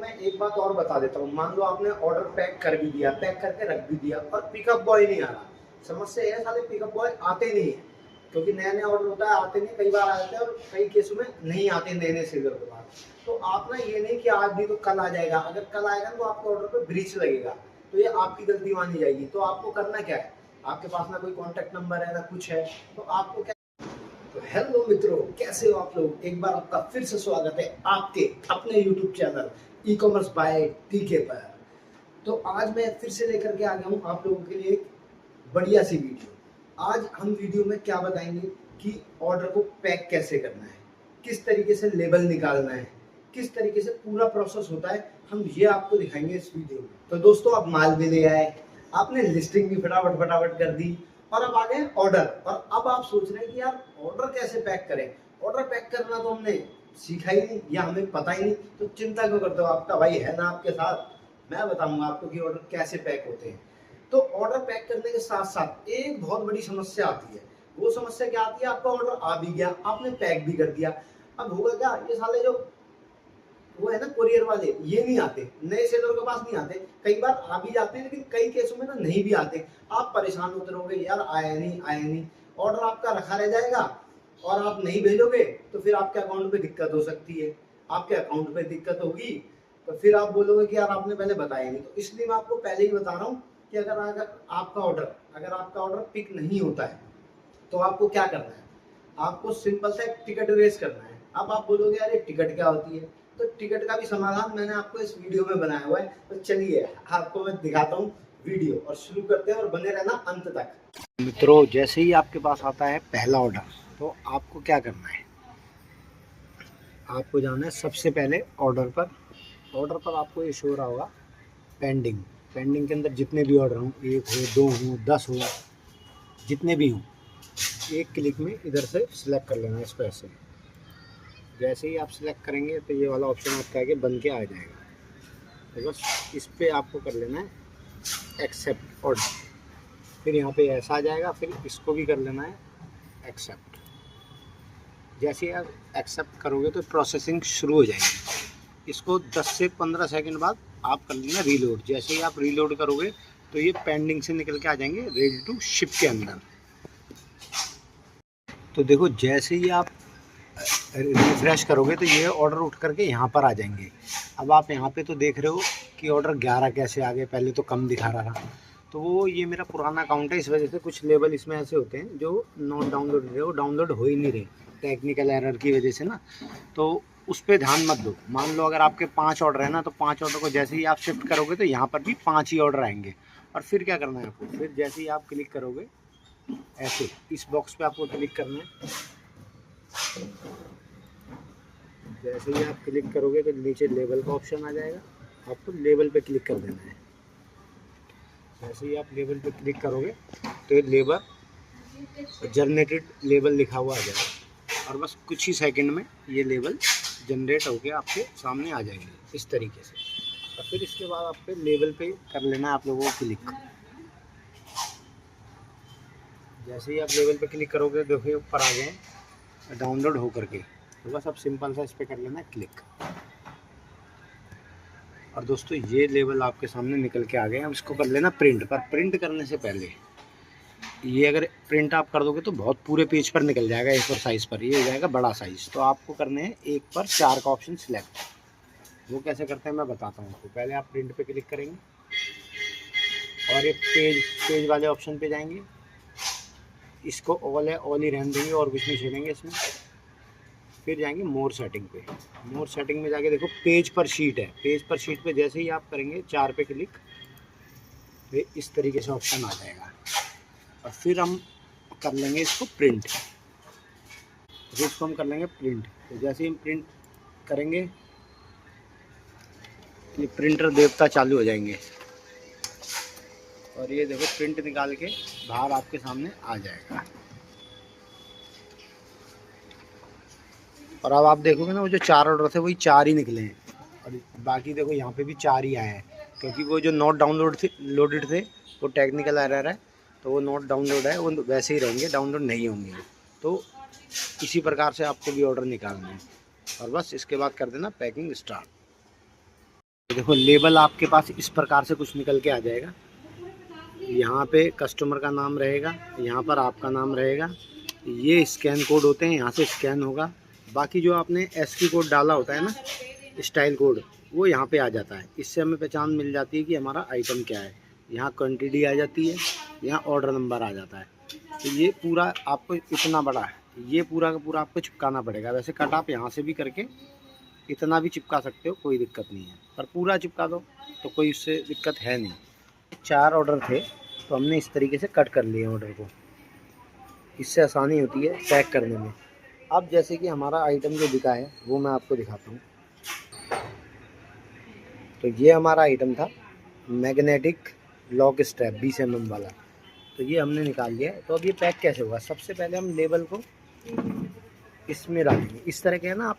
मैं एक बात और बता देता हूँ। मान लो आपने ऑर्डर पैक कर भी दिया, पैक करके रख भी दिया और पिकअप बॉय नहीं आ रहा। समस्या यह है साले पिकअप बॉय आते नहीं है, क्योंकि नया नया ऑर्डर होता है, आते नहीं, कई बार आ जाते हैं और कई केसों में नहीं आते नए नए सीजर के बाद। तो आप ना ये नहीं कि आज नहीं तो कल आ जाएगा, अगर कल आएगा तो आपके ऑर्डर पर ब्रीच लगेगा, तो ये आपकी गलती मानी जाएगी। तो आपको करना क्या है, आपके पास ना कोई कॉन्टैक्ट नंबर है ना कुछ है, तो आपको क्या। तो हेलो मित्रों, कैसे हो आप लोग। एक बार आपका फिर से स्वागत है आपके अपने YouTube channel ecommerce by TK पर। तो आज मैं फिर से लेकर के आ गया हूँ आप लोगों के लिए एक बढ़िया सी वीडियो। आज हम वीडियो में क्या बताएंगे कि ऑर्डर को पैक कैसे करना है, किस तरीके से लेबल निकालना है, किस तरीके से पूरा प्रोसेस होता है, हम ये आपको दिखाएंगे इस वीडियो में। तो दोस्तों, आप माल भी ले आए, आपने लिस्टिंग भी फटाफट फटाफट कर दी और अब आ गए ऑर्डर। और अब आप सोच रहे हैं कि यार ऑर्डर कैसे पैक करें। ऑर्डर पैक करना तो हमने सीखा ही नहीं या हमें पता ही नहीं, तो चिंता क्यों करते हो, आपका भाई है ना आपके साथ। मैं बताऊंगा आपको कि ऑर्डर कैसे पैक होते हैं। तो ऑर्डर पैक करने के साथ साथ एक बहुत बड़ी समस्या आती है। वो समस्या क्या आती है, आपका ऑर्डर आ भी गया, आपने पैक भी कर दिया, अब होगा क्या, ये साले जो वो है ना कुरियर वाले, ये नहीं आते, नए सेलर के पास नहीं आते। कई बार आ भी जाते हैं लेकिन कई केसों में ना नहीं भी आते। आप परेशान होते रहोगे, यार आया नहीं आया नहीं, ऑर्डर आपका रखा रह जाएगा और आप नहीं भेजोगे तो फिर आपके अकाउंट पे दिक्कत हो सकती है। आपके अकाउंट पे दिक्कत होगी तो फिर आप बोलोगे कि यार आपने पहले बताया नहीं। तो इसलिए मैं आपको पहले ही बता रहा हूँ कि अगर आपका ऑर्डर पिक नहीं होता है तो आपको क्या करना है। आपको सिंपल सा एक टिकट रेस करना है। अब आप बोलोगे यार ये टिकट क्या होती है, तो टिकट का भी समाधान मैंने आपको इस वीडियो में बनाया हुआ है। तो चलिए आपको मैं दिखाता हूँ वीडियो, और शुरू करते हैं और बने रहना अंत तक। मित्रों, जैसे ही आपके पास आता है पहला ऑर्डर, तो आपको क्या करना है, आपको जाना है सबसे पहले ऑर्डर पर। ऑर्डर पर आपको ये शो रहा होगा पेंडिंग। पेंडिंग के अंदर जितने भी ऑर्डर हों, 1 हो 2 हो 10 हो, जितने भी हों, एक क्लिक में इधर से सिलेक्ट कर लेना है इसको ऐसे। जैसे ही आप सिलेक्ट करेंगे तो ये वाला ऑप्शन आपका आगे बन के आ जाएगा। तो बस इस पर आपको कर लेना है एक्सेप्ट ऑर्डर। फिर यहाँ पे ऐसा आ जाएगा, फिर इसको भी कर लेना है एक्सेप्ट। जैसे ही आप एक्सेप्ट करोगे तो प्रोसेसिंग शुरू हो जाएगी। इसको 10 से 15 सेकंड बाद आप कर लेना रीलोड। जैसे ही आप रीलोड करोगे तो ये पेंडिंग से निकल के आ जाएंगे रेडी टू शिप के अंदर। तो देखो, जैसे ही आप रिफ्रेश करोगे तो ये ऑर्डर उठ करके यहाँ पर आ जाएंगे। अब आप यहाँ पे तो देख रहे हो कि ऑर्डर 11 कैसे आ गए, पहले तो कम दिखा रहा था। तो वो ये मेरा पुराना अकाउंट है, इस वजह से कुछ लेवल इसमें ऐसे होते हैं जो नॉट डाउनलोड रहे, वो डाउनलोड हो ही नहीं रहे टेक्निकल एरर की वजह से ना। तो उस पर ध्यान मत दो। मान लो अगर आपके 5 ऑर्डर है ना, तो 5 ऑर्डर को जैसे ही आप शिफ्ट करोगे तो यहाँ पर भी 5 ही ऑर्डर आएंगे। और फिर क्या करना है आपको, फिर जैसे ही आप क्लिक करोगे ऐसे इस बॉक्स पे आपको क्लिक करना है। जैसे ही आप क्लिक करोगे तो नीचे लेबल का ऑप्शन आ जाएगा, आपको लेबल पे क्लिक कर देना है। जैसे ही आप लेबल पे क्लिक करोगे तो ये लेबल जनरेटेड लेबल लिखा हुआ आ जाएगा, और बस कुछ ही सेकंड में ये लेबल जनरेट होके आपके सामने आ जाएंगे इस तरीके से। और फिर इसके बाद आपको लेबल पे कर लेना है आप लोगों को क्लिक। जैसे ही आप लेबल पे क्लिक करोगे देखिए ऊपर आ गए डाउनलोड हो करके। तो बस अब सिंपल सा इस पर कर लेना है क्लिक। और दोस्तों, ये लेवल आपके सामने निकल के आ गए। अब इसको कर लेना प्रिंट। पर प्रिंट करने से पहले ये अगर प्रिंट आप कर दोगे तो बहुत पूरे पेज पर निकल जाएगा, A4 साइज़ पर, ये हो जाएगा बड़ा साइज़। तो आपको करने हैं 1 पर 4 का ऑप्शन सिलेक्ट। वो कैसे करते हैं मैं बताता हूँ आपको। पहले आप प्रिंट पे क्लिक करेंगे और एक पेज वाले ऑप्शन पे जाएंगे। इसको ऑल है, ऑल ही रहने देंगे और कुछ नहीं छेड़ेंगे इसमें। फिर जाएंगे मोर सेटिंग पे। मोर सेटिंग में जाके देखो पेज पर शीट है। पेज पर शीट पे जैसे ही आप करेंगे 4 पे क्लिक, तो इस तरीके से ऑप्शन आ जाएगा। और फिर हम कर लेंगे इसको प्रिंट। तो इसको हम कर लेंगे प्रिंट। तो जैसे ही हम प्रिंट करेंगे ये प्रिंटर देवता चालू हो जाएंगे, और ये देखो प्रिंट निकाल के बाहर आपके सामने आ जाएगा। और अब आप देखोगे ना, वो जो 4 ऑर्डर थे वही 4 ही निकले हैं, और बाकी देखो यहाँ पे भी 4 ही आए हैं। क्योंकि वो जो नॉट डाउनलोड थे लोडेड थे वो टेक्निकल एरर है, तो वो नॉट डाउनलोड है, वो वैसे ही रहेंगे, डाउनलोड नहीं होंगे। तो इसी प्रकार से आपको भी ऑर्डर निकालना है। और बस इसके बाद कर देना पैकिंग स्टार्ट। देखो लेबल आपके पास इस प्रकार से कुछ निकल के आ जाएगा। यहाँ पे कस्टमर का नाम रहेगा, यहाँ पर आपका नाम रहेगा, ये स्कैन कोड होते हैं, यहाँ से स्कैन होगा। बाकी जो आपने एसकी कोड डाला होता है ना, स्टाइल कोड, वो यहाँ पे आ जाता है। इससे हमें पहचान मिल जाती है कि हमारा आइटम क्या है। यहाँ क्वांटिटी आ जाती है, यहाँ ऑर्डर नंबर आ जाता है। तो ये पूरा आपको इतना बड़ा है, ये पूरा का पूरा आपको चिपकाना पड़ेगा। वैसे कट आप यहाँ से भी करके इतना भी चिपका सकते हो, कोई दिक्कत नहीं है, पर पूरा चिपका दो तो कोई उससे दिक्कत है नहीं। 4 ऑर्डर थे तो हमने इस तरीके से कट कर लिए ऑर्डर को, इससे आसानी होती है पैक करने में। अब जैसे कि हमारा आइटम जो दिखा है वो मैं आपको दिखाता हूँ। तो ये हमारा आइटम था मैग्नेटिक लॉक स्ट्रैप 20 mm वाला, तो ये हमने निकाल लिया है। तो अब ये पैक कैसे होगा, सबसे पहले हम लेबल को इसमें डालेंगे। इस तरह के है ना, आप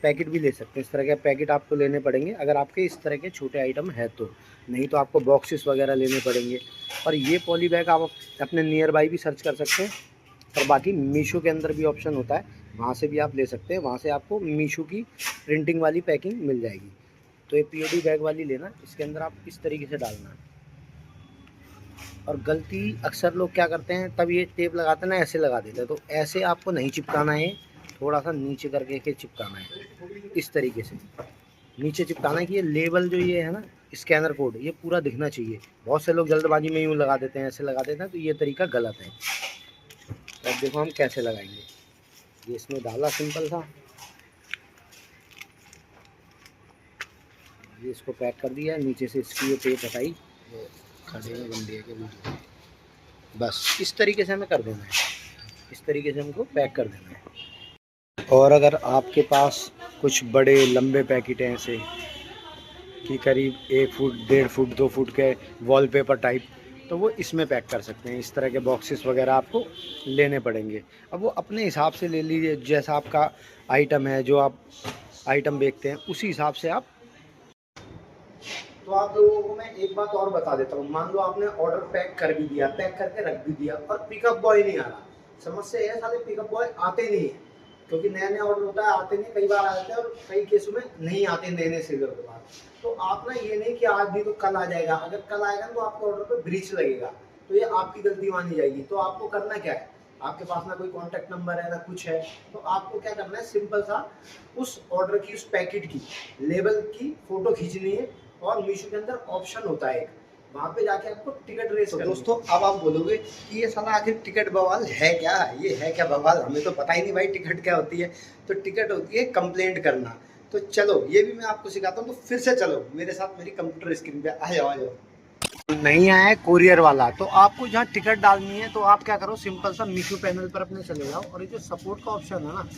पैकेट भी ले सकते हैं। इस तरह के पैकेट आपको लेने पड़ेंगे अगर आपके इस तरह के छोटे आइटम है तो, नहीं तो आपको बॉक्सेस वगैरह लेने पड़ेंगे। और ये पॉली बैग आप अपने नियर बाई भी सर्च कर सकते हैं, और बाकी मीशो के अंदर भी ऑप्शन होता है, वहाँ से भी आप ले सकते हैं। वहाँ से आपको मीशो की प्रिंटिंग वाली पैकिंग मिल जाएगी। तो ये पीओडी बैग वाली लेना, इसके अंदर आप इस तरीके से डालना है। और गलती अक्सर लोग क्या करते हैं, तब ये टेप लगाते हैं ना, ऐसे लगा देते हैं। तो ऐसे आपको नहीं चिपकाना है, थोड़ा सा नीचे करके चिपकाना है। इस तरीके से नीचे चिपकाना है कि ये लेबल जो ये है ना, स्कैनर कोड, ये पूरा दिखना चाहिए। बहुत से लोग जल्दबाजी में यूँ लगा देते हैं, ऐसे लगा देते हैं, तो ये तरीका गलत है। तो अब देखो हम कैसे लगाएंगे। ये इसमें डाला सिंपल सा, ये इसको पैक कर दिया, नीचे से इसकी ये टेप हटाई, खड़े में बन दिया के बस इस तरीके से हमें कर देना है। इस तरीके से हमको पैक कर देना है। और अगर आपके पास कुछ बड़े लंबे पैकेट हैं ऐसे कि करीब 1 फुट 1.5 फुट 2 फुट के वॉलपेपर टाइप, तो वो इसमें पैक कर सकते हैं। इस तरह के बॉक्सेस वगैरह आपको लेने पड़ेंगे। अब वो अपने हिसाब से ले लीजिए, जैसा आपका आइटम है, जो आप आइटम बेचते हैं उसी हिसाब से आप। तो आप लोगों को मैं एक बात और बता देता हूँ। मान लो आपने ऑर्डर पैक कर भी दिया, पैक करके रख भी दिया, और पिकअप बॉय नहीं आ रहा। समस्या ये है साले पिकअप बॉय आते नहीं है, क्योंकि नया नया ऑर्डर होता है, आते नहीं। कई बार आ जाते हैं और कई केसों में नहीं आते नए सेलर के पास। तो आप ना ये नहीं कि आज भी तो कल आ जाएगा, अगर कल आएगा तो आपके ऑर्डर पे ब्रीच लगेगा, तो ये आपकी गलती मानी जाएगी। तो आपको करना क्या है, आपके पास ना कोई कॉन्टैक्ट नंबर है ना कुछ है, तो आपको क्या करना है, सिंपल सा उस ऑर्डर की, उस पैकेट की लेबल की फोटो खींचनी है। और मीशो के अंदर ऑप्शन होता है एक, वहां पे जाके आपको टिकट रेस करना है। दोस्तों अब आप बोलोगे कि ये साला आखिर टिकट बवाल है क्या, ये है क्या बवाल, हमें तो पता ही नहीं भाई टिकट क्या होती है। तो टिकट होती है कंप्लेंट करना। तो चलो ये भी मैं आपको सिखाता हूँ, तो फिर से चलो मेरे साथ मेरी कंप्यूटर स्क्रीन पे आ जाओ, आ जाओ। नहीं आया है कोरियर वाला, तो आपको जहाँ टिकट डालनी है तो आप क्या करो, सिंपल सा मीशो पैनल पर अपने चले जाओ, और ये जो सपोर्ट का ऑप्शन है ना,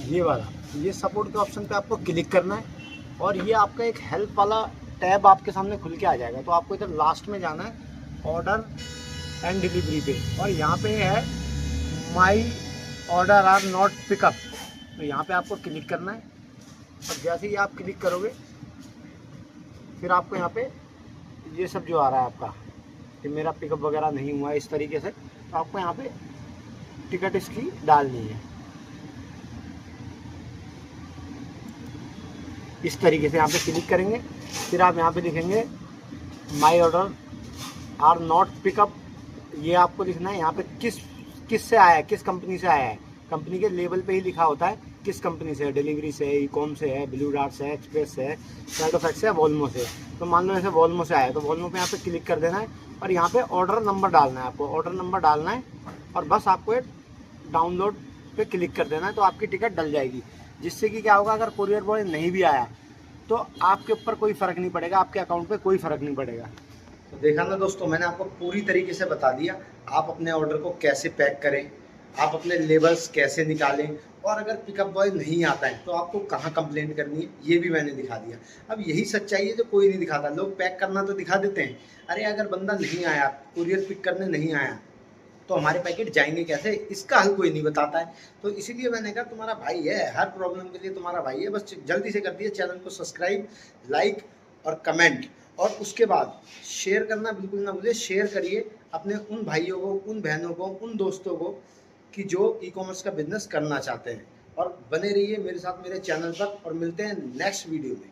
ये वाला, ये सपोर्ट के ऑप्शन पे आपको क्लिक करना है। और ये आपका एक हेल्प वाला टैब आपके सामने खुल के आ जाएगा। तो आपको इधर लास्ट में जाना है, ऑर्डर एंड डिलीवरी पे, और यहाँ पे है my order are not pickup. तो यहाँ पे आपको क्लिक करना है, और जैसे ही आप क्लिक करोगे फिर आपको यहाँ पे ये सब जो आ रहा है आपका कि मेरा पिकअप वगैरह नहीं हुआ है, इस तरीके से। तो आपको यहाँ पे टिकट इसकी डालनी है, इस तरीके से यहाँ पे क्लिक करेंगे। फिर आप यहाँ पे लिखेंगे my order are not pickup, ये आपको लिखना है। यहाँ पे किस से आया है, किस कंपनी से आया है, कंपनी के लेबल पे ही लिखा होता है किस कंपनी से है, डिलीवरी से है, ई-कॉम से है, ब्लू डार्ट से है, एक्सप्रेस से है, साइडोफैक्स से है, वॉल्मो से। तो मान लो ऐसे वॉल्मो से आया है, तो वॉल्मो पे यहाँ पे क्लिक कर देना है, और यहाँ पे ऑर्डर नंबर डालना है। आपको ऑर्डर नंबर डालना है, और बस आपको डाउनलोड पे क्लिक कर देना है, तो आपकी टिकट डल जाएगी। जिससे कि क्या होगा, अगर कोरियर बॉय नहीं भी आया तो आपके ऊपर कोई फ़र्क नहीं पड़ेगा, आपके अकाउंट पे कोई फ़र्क नहीं पड़ेगा। तो देखा ना दोस्तों, मैंने आपको पूरी तरीके से बता दिया आप अपने ऑर्डर को कैसे पैक करें, आप अपने लेबल्स कैसे निकालें, और अगर पिकअप बॉय नहीं आता है तो आपको कहाँ कंप्लेंट करनी है, ये भी मैंने दिखा दिया। अब यही सच्चाई है जो कोई नहीं दिखाता। लोग पैक करना तो दिखा देते हैं, अरे अगर बंदा नहीं आया, कुरियर पिक करने नहीं आया, तो हमारे पैकेट जाएंगे कैसे, इसका हल कोई नहीं बताता है। तो इसीलिए मैंने कहा तुम्हारा भाई है, हर प्रॉब्लम के लिए तुम्हारा भाई है। बस जल्दी से कर दिए चैनल को सब्सक्राइब, लाइक और कमेंट, और उसके बाद शेयर करना बिल्कुल ना भूलिए। शेयर करिए अपने उन भाइयों को, उन बहनों को, उन दोस्तों को कि जो ई कॉमर्स का बिजनेस करना चाहते हैं। और बने रहिए मेरे साथ मेरे चैनल पर, और मिलते हैं नेक्स्ट वीडियो में।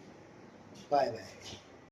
Bye bye.